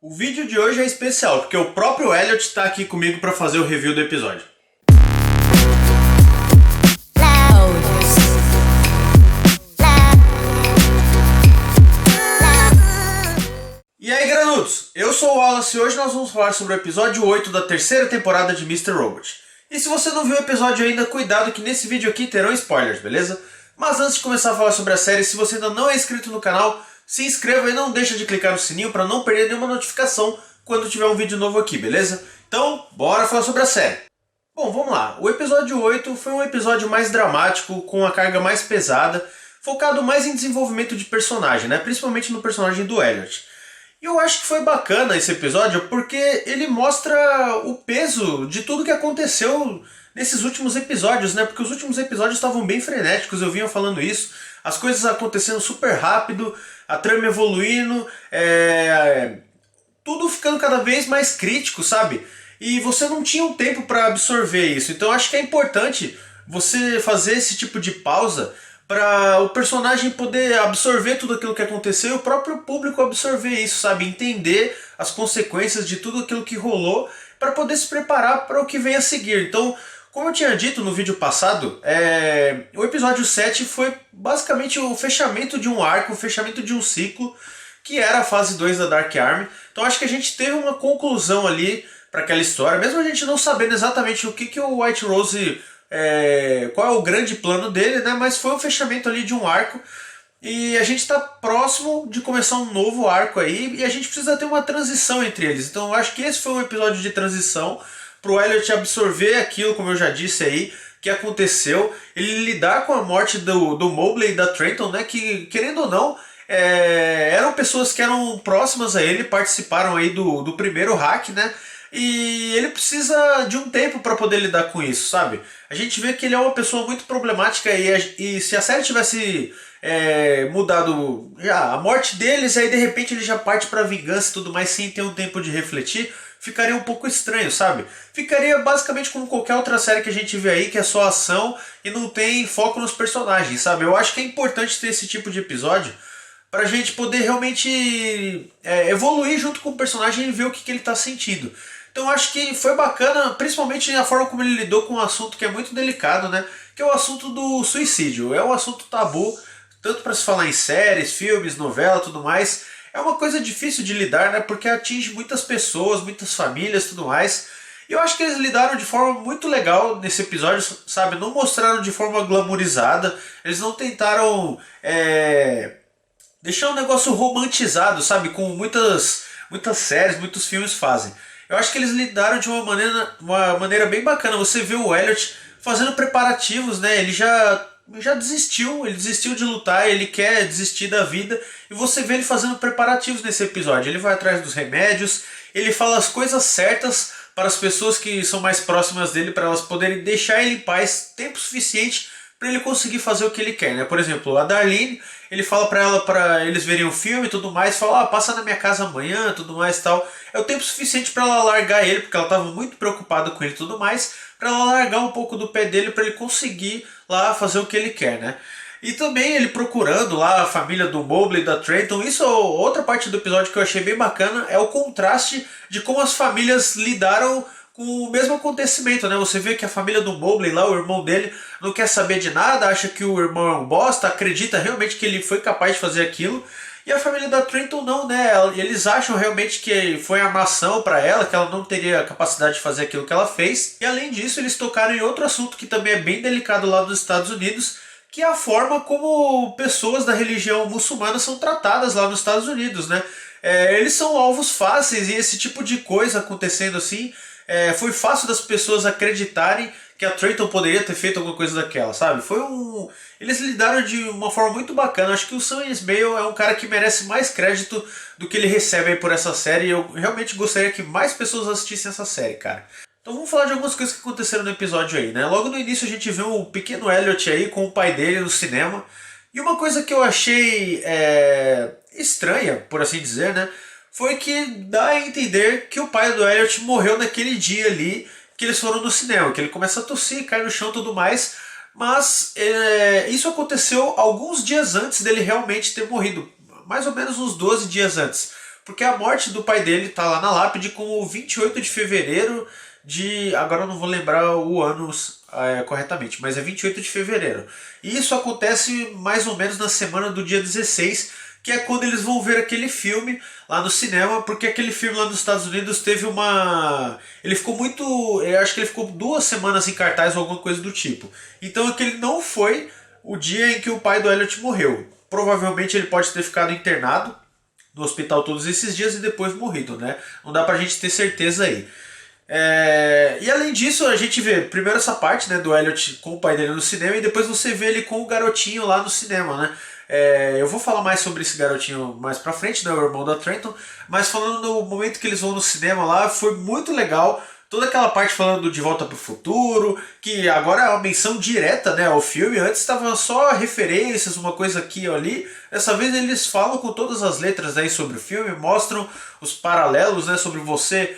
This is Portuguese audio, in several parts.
O vídeo de hoje é especial, porque o próprio Elliot está aqui comigo para fazer o review do episódio. E aí, granudos? Eu sou o Wallace e hoje nós vamos falar sobre o episódio 8 da terceira temporada de Mr. Robot. E se você não viu o episódio ainda, cuidado que nesse vídeo aqui terão spoilers, beleza? Mas antes de começar a falar sobre a série, se você ainda não é inscrito no canal, se inscreva e não deixa de clicar no sininho para não perder nenhuma notificação quando tiver um vídeo novo aqui, beleza? Então, bora falar sobre a série. Bom, vamos lá. O episódio 8 foi um episódio mais dramático, com a carga mais pesada, focado mais em desenvolvimento de personagem, né? Principalmente no personagem do Elliot. E eu acho que foi bacana esse episódio porque ele mostra o peso de tudo que aconteceu nesses últimos episódios, né? Porque os últimos episódios estavam bem frenéticos, eu vinha falando isso. As coisas acontecendo super rápido, a trama evoluindo, tudo ficando cada vez mais crítico, sabe? E você não tinha um tempo para absorver isso. Então acho que é importante você fazer esse tipo de pausa para o personagem poder absorver tudo aquilo que aconteceu e o próprio público absorver isso, sabe? Entender as consequências de tudo aquilo que rolou para poder se preparar para o que vem a seguir. Então, como eu tinha dito no vídeo passado, o episódio 7 foi basicamente o fechamento de um arco, o fechamento de um ciclo, que era a fase 2 da Dark Army. Então acho que a gente teve uma conclusão ali para aquela história, mesmo a gente não sabendo exatamente o que o White Rose... qual é o grande plano dele, né? Mas foi o fechamento ali de um arco e a gente está próximo de começar um novo arco aí e a gente precisa ter uma transição entre eles. Então eu acho que esse foi um episódio de transição para o Elliot absorver aquilo, como eu já disse aí, que aconteceu, ele lidar com a morte do Mobley e da Trenton, né? Que querendo ou não eram pessoas que eram próximas a ele, participaram aí do primeiro hack, né? E ele precisa de um tempo para poder lidar com isso, sabe? A gente vê que ele é uma pessoa muito problemática e se a série tivesse mudado a morte deles, aí de repente ele já parte para vingança e tudo mais sem ter um tempo de refletir, ficaria um pouco estranho, sabe? Ficaria basicamente como qualquer outra série que a gente vê aí, que é só ação e não tem foco nos personagens, sabe? Eu acho que é importante ter esse tipo de episódio pra gente poder realmente evoluir junto com o personagem e ver o que ele tá sentindo. Então eu acho que foi bacana, principalmente a forma como ele lidou com um assunto que é muito delicado, né? Que é o assunto do suicídio. É um assunto tabu, tanto para se falar em séries, filmes, novela, tudo mais. É uma coisa difícil de lidar, né? Porque atinge muitas pessoas, muitas famílias, tudo mais. E eu acho que eles lidaram de forma muito legal nesse episódio, sabe? Não mostraram de forma glamourizada. Eles não tentaram deixar um negócio romantizado, sabe? Como muitas séries, muitos filmes fazem. Eu acho que eles lidaram de uma maneira bem bacana. Você vê o Elliot fazendo preparativos, né? Ele já desistiu, ele desistiu de lutar, ele quer desistir da vida. E você vê ele fazendo preparativos nesse episódio. Ele vai atrás dos remédios, ele fala as coisas certas para as pessoas que são mais próximas dele, para elas poderem deixar ele em paz tempo suficiente para ele conseguir fazer o que ele quer, né? Por exemplo, a Darlene, ele fala para ela, para eles verem o filme e tudo mais, fala, passa na minha casa amanhã, tudo mais e tal. É o tempo suficiente para ela largar ele, porque ela estava muito preocupada com ele e tudo mais, para ela largar um pouco do pé dele para ele conseguir lá fazer o que ele quer, né? E também ele procurando lá a família do Mobley e da Trenton. Isso é outra parte do episódio que eu achei bem bacana, é o contraste de como as famílias lidaram com o mesmo acontecimento, né? Você vê que a família do Mobley lá, o irmão dele, não quer saber de nada, acha que o irmão é um bosta, acredita realmente que ele foi capaz de fazer aquilo. E a família da Trenton não, né? Eles acham realmente que foi armação para ela, que ela não teria capacidade de fazer aquilo que ela fez. E além disso, eles tocaram em outro assunto que também é bem delicado lá nos Estados Unidos, que é a forma como pessoas da religião muçulmana são tratadas lá nos Estados Unidos, né? Eles são alvos fáceis e esse tipo de coisa acontecendo assim, foi fácil das pessoas acreditarem que a Trenton poderia ter feito alguma coisa daquela, sabe? Eles lidaram de uma forma muito bacana. Acho que o Sam Esmail é um cara que merece mais crédito do que ele recebe aí por essa série. E eu realmente gostaria que mais pessoas assistissem essa série, cara. Então vamos falar de algumas coisas que aconteceram no episódio aí, né? Logo no início a gente vê o pequeno Elliot aí com o pai dele no cinema. E uma coisa que eu achei estranha, por assim dizer, né? Foi que dá a entender que o pai do Elliot morreu naquele dia ali que eles foram no cinema, que ele começa a tossir, cai no chão e tudo mais, mas isso aconteceu alguns dias antes dele realmente ter morrido, mais ou menos uns 12 dias antes. porque a morte do pai dele tá lá na lápide como 28 de fevereiro de... Agora eu não vou lembrar o ano corretamente, mas é 28 de fevereiro. E isso acontece mais ou menos na semana do dia 16, que é quando eles vão ver aquele filme lá no cinema, porque aquele filme lá nos Estados Unidos teve uma... Ele ficou muito... Eu acho que ele ficou 2 semanas em cartaz ou alguma coisa do tipo. Então aquele não foi o dia em que o pai do Elliot morreu. Provavelmente ele pode ter ficado internado no hospital todos esses dias e depois morrido, né? Não dá pra gente ter certeza aí. E além disso, a gente vê primeiro essa parte, né, do Elliot com o pai dele no cinema, e depois você vê ele com o garotinho lá no cinema, né? Eu vou falar mais sobre esse garotinho mais pra frente, né, o irmão da Trenton, mas falando no momento que eles vão no cinema lá, foi muito legal. Toda aquela parte falando de Volta pro Futuro, que agora é uma menção direta, né, ao filme. Antes estava só referências, uma coisa aqui ou ali. Dessa vez eles falam com todas as letras aí sobre o filme, mostram os paralelos, né, sobre você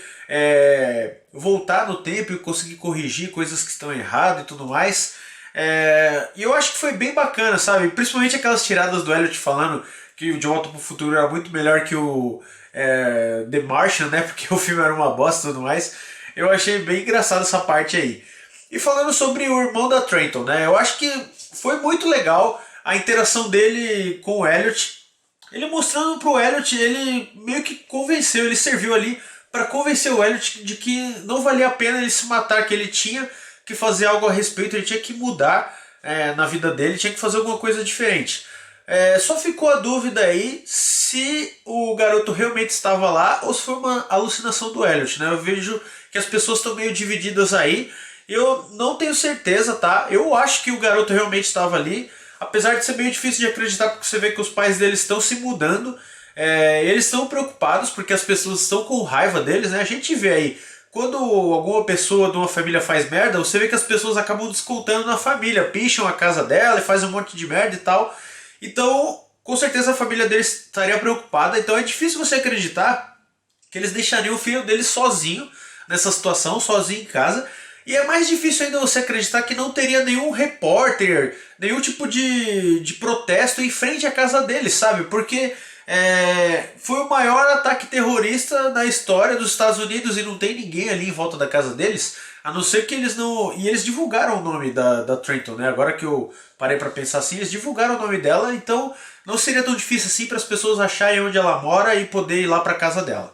voltar no tempo e conseguir corrigir coisas que estão erradas e tudo mais. E eu acho que foi bem bacana, sabe? Principalmente aquelas tiradas do Elliot falando que o De Volta pro Futuro era muito melhor que o The Martian, né? Porque o filme era uma bosta e tudo mais. Eu achei bem engraçado essa parte aí. E falando sobre o irmão da Trenton, né? Eu acho que foi muito legal a interação dele com o Elliot. Ele mostrando pro Elliot, ele meio que convenceu, ele serviu ali para convencer o Elliot de que não valia a pena ele se matar, que ele tinha que fazer algo a respeito, ele tinha que mudar na vida dele, tinha que fazer alguma coisa diferente. Só ficou a dúvida aí se o garoto realmente estava lá ou se foi uma alucinação do Elliot, né? Eu vejo que as pessoas estão meio divididas aí. Eu não tenho certeza, tá? Eu acho que o garoto realmente estava ali, apesar de ser meio difícil de acreditar, porque você vê que os pais dele estão se mudando. Eles estão preocupados porque as pessoas estão com raiva deles, né? A gente vê aí, quando alguma pessoa de uma família faz merda, você vê que as pessoas acabam descontando na família, picham a casa dela e fazem um monte de merda e tal. Então, com certeza a família deles estaria preocupada. Então é difícil você acreditar que eles deixariam o filho deles sozinho nessa situação, sozinho em casa. E é mais difícil ainda você acreditar que não teria nenhum repórter, nenhum tipo de protesto em frente à casa deles, sabe? Porque foi o maior ataque terrorista na história dos Estados Unidos e não tem ninguém ali em volta da casa deles, a não ser que eles não... E eles divulgaram o nome da Trenton, né? Agora que eu parei pra pensar assim, eles divulgaram o nome dela, então não seria tão difícil assim para as pessoas acharem onde ela mora e poder ir lá pra casa dela.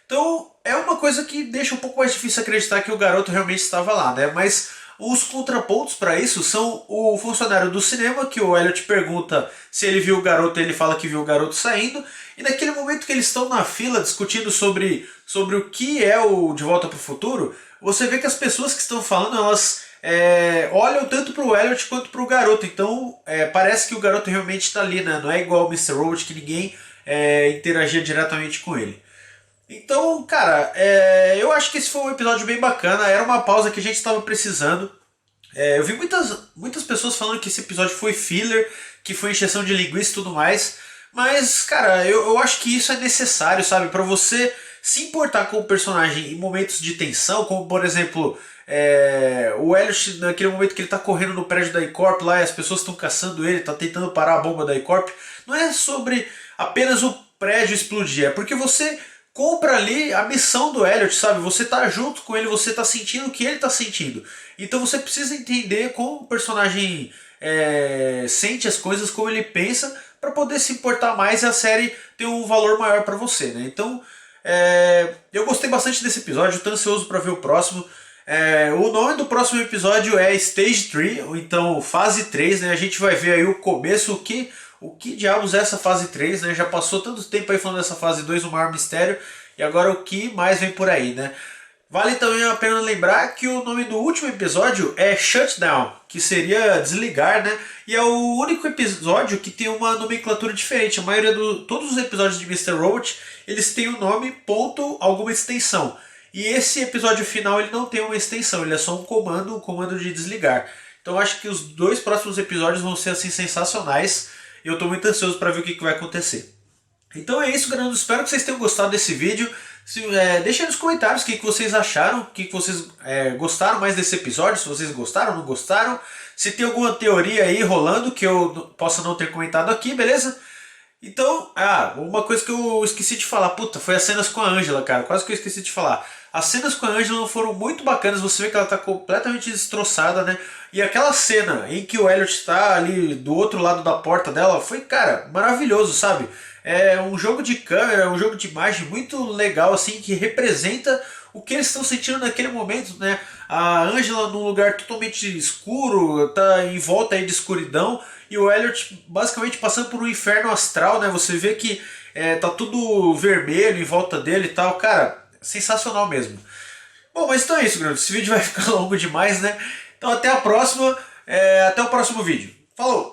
Então é uma coisa que deixa um pouco mais difícil acreditar que o garoto realmente estava lá, né? Mas os contrapontos para isso são o funcionário do cinema, que o Elliot pergunta se ele viu o garoto, ele fala que viu o garoto saindo. E naquele momento que eles estão na fila discutindo sobre o que é o De Volta para o Futuro, você vê que as pessoas que estão falando, elas olham tanto para o Elliot quanto para o garoto. Então parece que o garoto realmente está ali, né? Não é igual o Mr. Robot, que ninguém interagia diretamente com ele. Então, cara, eu acho que esse foi um episódio bem bacana. Era uma pausa que a gente estava precisando. Eu vi muitas pessoas falando que esse episódio foi filler, que foi encheção de linguiça e tudo mais. Mas, cara, eu acho que isso é necessário, sabe? Pra você se importar com o personagem em momentos de tensão, como por exemplo, o Elliot, naquele momento que ele tá correndo no prédio da I-Corp lá e as pessoas estão caçando ele, tá tentando parar a bomba da I-Corp. Não é sobre apenas o prédio explodir, é porque você compra ali a missão do Elliot, sabe? Você tá junto com ele, você tá sentindo o que ele tá sentindo. Então você precisa entender como o personagem sente as coisas, como ele pensa, para poder se importar mais e a série ter um valor maior para você, né? Então, eu gostei bastante desse episódio, tô ansioso para ver o próximo. O nome do próximo episódio é Stage 3, ou então Fase 3, né? A gente vai ver aí o começo, o que diabos é essa fase 3, né? Já passou tanto tempo aí falando dessa fase 2, o maior mistério, e agora o que mais vem por aí, né? Vale também a pena lembrar que o nome do último episódio é Shutdown, que seria desligar, né? E é o único episódio que tem uma nomenclatura diferente. A maioria todos os episódios de Mr. Robot, eles têm o nome ponto alguma extensão. E esse episódio final ele não tem uma extensão, ele é só um comando de desligar. Então eu acho que os 2 próximos episódios vão ser assim sensacionais. E eu estou muito ansioso para ver o que vai acontecer. Então é isso, galera. Espero que vocês tenham gostado desse vídeo. Deixem aí nos comentários o que vocês acharam, o que vocês gostaram mais desse episódio, se vocês gostaram ou não gostaram. Se tem alguma teoria aí rolando que eu possa não ter comentado aqui, beleza? Então, uma coisa que eu esqueci de falar, puta, foi as cenas com a Angela, cara, quase que eu esqueci de falar. As cenas com a Angela foram muito bacanas, você vê que ela tá completamente destroçada, né? E aquela cena em que o Elliot tá ali do outro lado da porta dela foi, cara, maravilhoso, sabe? É um jogo de câmera, um jogo de imagem muito legal, assim, que representa o que eles estão sentindo naquele momento, né? A Angela num lugar totalmente escuro, tá em volta aí de escuridão, e o Elliot basicamente passando por um inferno astral, né? Você vê que tá tudo vermelho em volta dele e tal, cara, sensacional mesmo. Bom, mas então é isso, Bruno. Esse vídeo vai ficar longo demais, né? Então até a próxima, até o próximo vídeo. Falou!